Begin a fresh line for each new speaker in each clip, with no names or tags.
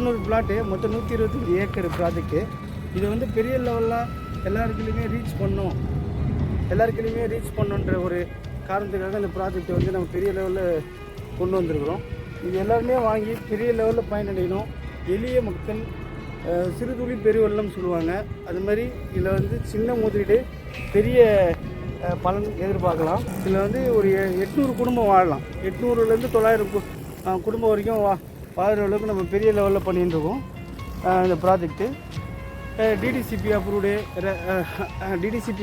400 plot, மொத்தம் 125 acre project. இது வந்து பெரிய லெவலில் எல்லாருக்குலையுமே ரீச் பண்ணுன்ற ஒரு காரணத்துக்காக இந்த ப்ராஜெக்டை வந்து நம்ம பெரிய லெவலில் கொண்டு வந்திருக்கிறோம். இது எல்லாருமே வாங்கி பெரிய லெவலில் பயனடையணும். எளிய மக்கள் சிறு துளி பெருவெள்ளம் சொல்லுவாங்க. அது மாதிரி இதில் வந்து சின்ன முதலீடு பெரிய பலன் எதிர்பார்க்கலாம். இதில் வந்து ஒரு 800 குடும்பம் வாழலாம். 800லேருந்து 900 குடும்பம் வரைக்கும் வாழ்கிற அளவுக்கு நம்ம பெரிய லெவலில் பண்ணிட்டு இருக்கோம். இந்த ப்ராஜெக்ட்டு டிடிசிபி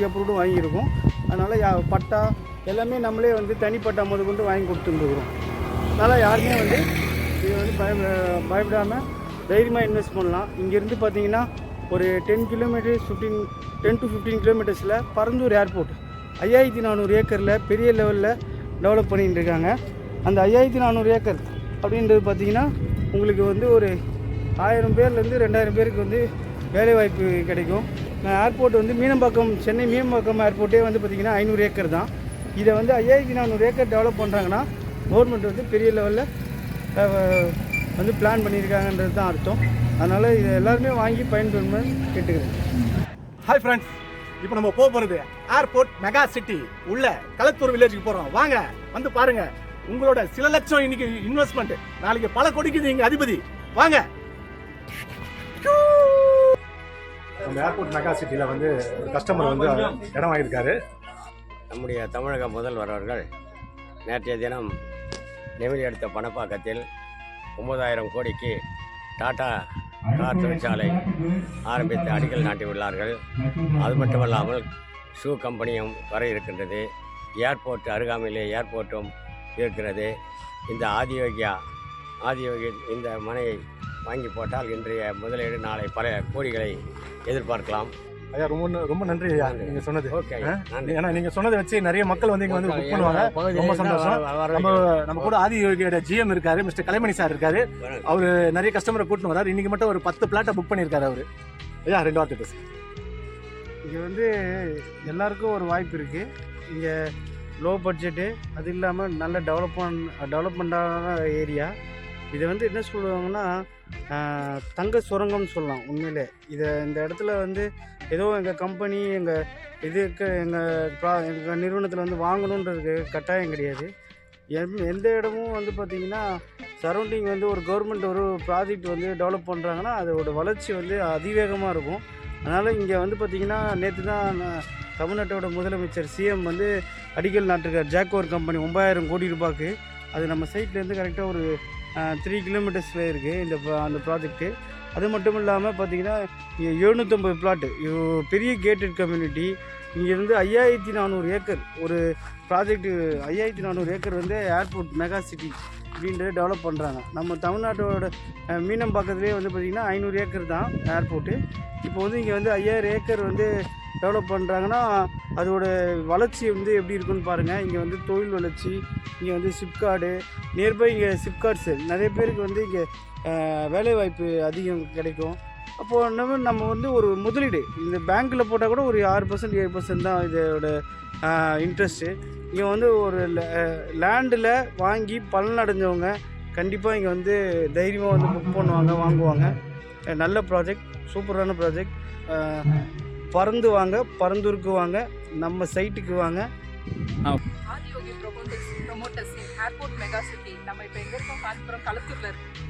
அப்ரூவ்டு வாங்கியிருக்கோம். அதனால் பட்டா எல்லாமே நம்மளே வந்து தனிப்பட்டா முதற்கொண்டு வாங்கி கொடுத்துருக்குறோம். அதனால் யாருமே வந்து இது வந்து பயப்படாமல் தைரியமாக இன்வெஸ்ட் பண்ணலாம். இங்கேருந்து பார்த்தீங்கன்னா ஒரு 10 to 15 கிலோமீட்டர்ஸில் பரந்தூர் ஏர்போர்ட் 5400 ஏக்கரில் பெரிய லெவலில் டெவலப் பண்ணிகிட்டு இருக்காங்க. அந்த 5400 ஏக்கர் அப்படின்றது பார்த்திங்கன்னா உங்களுக்கு வந்து ஒரு 1000 பேர்லேருந்து 2000 பேருக்கு வந்து வேலைவாய்ப்பு கிடைக்கும். ஏர்போர்ட் வந்து சென்னை மீனம்பாக்கம் ஏர்போர்ட்டே வந்து பார்த்திங்கன்னா 500 ஏக்கர் தான். இதை வந்து 5400 ஏக்கர் டெவலப் பண்ணுறாங்கன்னா கவர்மெண்ட் வந்து பெரிய லெவலில் வந்து பிளான் பண்ணியிருக்காங்கன்றது தான் அர்த்தம். அதனால் இதை எல்லாருமே வாங்கி பயன்பெறுமாறு கேட்டுக்கிறேன்.
ஹாய் ஃப்ரெண்ட்ஸ், இப்போ நம்ம போகிறது ஏர்போர்ட் மெகா சிட்டி உள்ள களத்தூர் வில்லேஜுக்கு போகிறோம். வாங்க வந்து பாருங்க. உங்களோட சில லட்சம் இன்னைக்கு இன்வெஸ்ட்மெண்ட், நாளைக்கு பல கோடிக்கு நீங்க அதிபதி. வாங்க. நம்ம ஏர்போர்ட் மெகா சிட்டியில் வந்து ஒரு கஸ்டமர் வந்து இடம் வாங்கியிருக்காரு.
நம்முடைய தமிழக முதல்வர் அவர்கள் நேற்றைய தினம் நெமிலி அடுத்த பணப்பாக்கத்தில் 9000 கோடிக்கு டாடா கார் தொழிற்சாலை ஆரம்பித்து அடிக்கல் நாட்டியுள்ளார்கள். அது மட்டுமல்லாமல் ஷூ கம்பெனியும் வர இருக்கின்றது. ஏர்போர்ட் அருகாமையிலே ஏர்போர்ட்டும் இருக்கிறது. இந்த ஆதியோகி இந்த மனையை வாங்கி போட்டால் இன்றைய முதலீடு நாளை பல கோடிகளை எதிர்பார்க்கலாம்.
ஐயா ரொம்ப நன்றி ஐயா, நீங்க சொன்னது.
ஓகே,
ஏன்னா நீங்க சொன்னதை வச்சு நிறைய மக்கள் வந்து இங்க வந்து புக் பண்ணுவாங்க. ரொம்ப சந்தோஷம். நம்ம கூட ஆதியோகியோட GM இருக்காரு, மிஸ்டர் கலைமணி சார் இருக்காரு. அவரு நிறைய கஸ்டமரை கூட்டிட்டு வராரு. இன்னைக்கு மட்டும் ஒரு 10 பிளாட்டை புக் பண்ணியிருக்காரு அவரு. ஐயா 2 வார்த்தை பேசு.
இங்கே வந்து எல்லாருக்கும் ஒரு வாய்ப்பு இருக்குது. இங்கே லோ பட்ஜெட்டு, அது இல்லாமல் நல்ல டெவலப்மெண்ட்டான ஏரியா. இதை வந்து என்ன சொல்லுவாங்கன்னா தங்க சுரங்கம்னு சொல்லலாம். உண்மையிலே இந்த இடத்துல வந்து ஏதோ எங்கள் கம்பெனி எங்கள் நிறுவனத்தில் வந்து வாங்கணுன்றது கட்டாயம் கிடையாது. எந்த இடமும் வந்து பார்த்திங்கன்னா சரௌண்டிங் வந்து ஒரு கவர்மெண்ட் ஒரு ப்ராஜெக்ட் வந்து டெவலப் பண்ணுறாங்கன்னா அதோட வளர்ச்சி வந்து அதிவேகமாக இருக்கும். அதனால் இங்கே வந்து பார்த்திங்கன்னா நேற்று தான் தமிழ்நாட்டோட முதலமைச்சர் CM வந்து அடிக்கல் நாட்டிருக்கார். ஜாக்கோர் கம்பெனி 9000 கோடி ரூபாய்க்கு. அது நம்ம சைட்லேருந்து கரெக்டாக ஒரு 3 கிலோமீட்டர்ஸில் இருக்குது அந்த ப்ராஜெக்ட்டு. அது மட்டும் இல்லாமல் பார்த்திங்கன்னா 750 பிளாட்டு, பெரிய கேட்டட் கம்யூனிட்டி. இங்கேருந்து 5400 ஏக்கர் ஒரு ப்ராஜெக்ட்டு. 5400 ஏக்கர் வந்து ஏர்போர்ட் மெகா சிட்டி அப்படின்றது டெவலப் பண்ணுறாங்க. நம்ம தமிழ்நாட்டோட மீனம்பாக்கத்துலேயே வந்து பார்த்திங்கன்னா 500 ஏக்கர் தான் ஏர்போர்ட்டு. இப்போ வந்து இங்கே வந்து 5000 ஏக்கர் வந்து டெவலப் பண்ணுறாங்கன்னா அதோட வளர்ச்சி வந்து எப்படி இருக்குன்னு பாருங்கள். இங்கே வந்து தொழில் வளர்ச்சி, இங்கே வந்து சிப்கார்டு நியர்பை, இங்கே சிப்கார்ட்ஸு நிறைய பேருக்கு வந்து இங்கே வேலைவாய்ப்பு அதிகம் கிடைக்கும். அப்போது நம்ம வந்து ஒரு முதலீடு இந்த பேங்க்கில் போட்டால் கூட ஒரு 6% 7% தான் இதோட இன்ட்ரெஸ்ட்டு. இங்கே வந்து ஒரு லேண்டில் வாங்கி பலனடைஞ்சவங்க கண்டிப்பாக இங்கே வந்து தைரியமாக வந்து புக் பண்ணுவாங்க, வாங்குவாங்க. நல்ல ப்ராஜெக்ட், சூப்பரான ப்ராஜெக்ட். பரந்தூருக்கு வாங்க, நம்ம சைட்டுக்கு வாங்க.
Adiyogi promoters airport mega city. நம்ம இப்போ எங்கே இருக்கோம்? காஞ்சிபுரம் களத்தூரில் இருக்கோம்.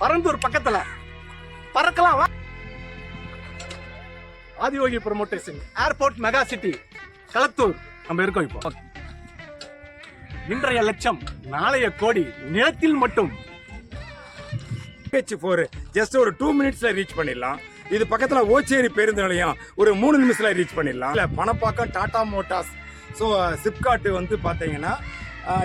பரந்தூர் பக்கத்துல பறக்கலாம் வா. Adiyogi promoters airport mega city Kalathur நம்ம இருக்கோம் இப்போ. இன்றைய லட்சம் நாளைய கோடி நிலத்தில் மட்டும்.
PH4 ஜஸ்ட் ஒரு 2 மினிட்ஸ்ல ரீச் பண்ணிடலாம். இது பக்கத்துல ஓச்சேரி பேருந்து நிலையம் ஒரு 3 நிமிஷத்துல ரீச் பண்ணிடலாம். இல்ல பணப்பாக்கம் டாடா மோட்டார்ஸ். ஸோ சிப்காட் வந்து பார்த்தீங்கன்னா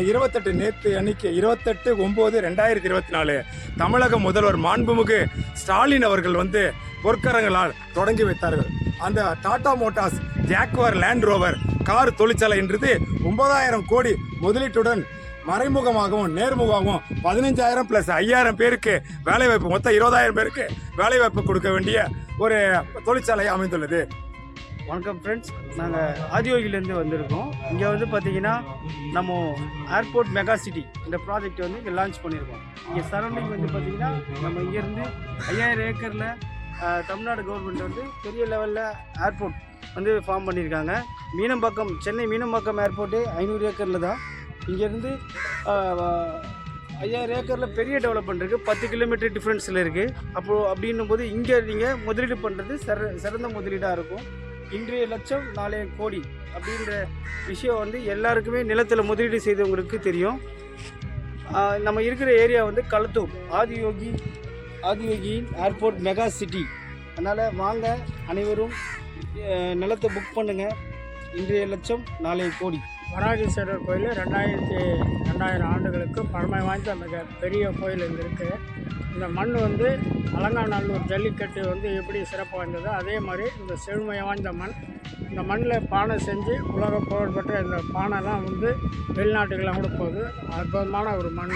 28 நேற்று அன்னைக்கு 28/9/2024 தமிழக முதல்வர் மாண்புமிகு ஸ்டாலின் அவர்கள் வந்து பொற்கரங்களால் தொடங்கி வைத்தார்கள். அந்த Tata Motors Jaguar land rover car தொழிற்சாலை என்றது 9,000 கோடி முதலீட்டுடன் மறைமுகமாகவும் நேர்முகமாகவும் 15,000 + 5,000 பேருக்கு வேலைவாய்ப்பு, மொத்தம் 20,000 பேருக்கு வேலைவாய்ப்பு கொடுக்க வேண்டிய ஒரு தொழிற்சாலை அமைந்துள்ளது.
வணக்கம் ஃப்ரெண்ட்ஸ், நாங்கள் ஆதியோகிலேருந்து வந்திருக்கோம். இங்கே வந்து பார்த்தீங்கன்னா நம்ம ஏர்போர்ட் மெகா சிட்டி இந்த ப்ராஜெக்ட் வந்து இங்கே லான்ச் பண்ணியிருக்கோம். இங்கே சரௌண்டிங் வந்து பார்த்தீங்கன்னா நம்ம இங்கேருந்து 5,000 ஏக்கரில் தமிழ்நாடு கவர்மெண்ட் வந்து பெரிய லெவலில் ஏர்போர்ட் வந்து ஃபார்ம் பண்ணியிருக்காங்க. மீனம்பாக்கம், சென்னை மீனம்பாக்கம் ஏர்போர்ட்டு 500 ஏக்கரில் தான். இங்கேருந்து 5,000 ஏக்கரில் பெரிய டெவலப்மெண்ட் இருக்குது, 10 கிலோமீட்டர் டிஃப்ரென்ஸில் இருக்குது. அப்போது அப்படின்னும் போது இங்கே நீங்கள் முதலீடு பண்ணுறது சிறந்த முதலீடாக இருக்கும். இன்றைய லட்சம் நாளைய கோடி அப்படின்ற விஷயம் வந்து எல்லாருக்குமே நிலத்தில் முதலீடு செய்தவங்களுக்கு தெரியும். நம்ம இருக்கிற ஏரியா வந்து களத்தூர், ஆதியோகியின் ஏர்போர்ட் மெகா சிட்டி. அதனால் வாங்க, அனைவரும் நிலத்தை புக் பண்ணுங்கள். இன்றைய லட்சம் நாளைய கோடி.
வராகீஸ்வரர் கோயில் 2000 ஆண்டுகளுக்கு பழமை வாய்ந்த மிக பெரிய கோயில் இங்கே இருக்குது. இந்த மண் வந்து அலங்காநல்லூர் ஜல்லிக்கட்டு வந்து எப்படி சிறப்பு வாய்ந்ததோ அதே மாதிரி இந்த செழுமை வாய்ந்த மண். இந்த மண்ணில் பானை செஞ்சு உலக புகழ்பெற்ற இந்த பானைலாம் வந்து வெளிநாட்டுக்கெல்லாம் கூட போகுது. அற்புதமான ஒரு மண்.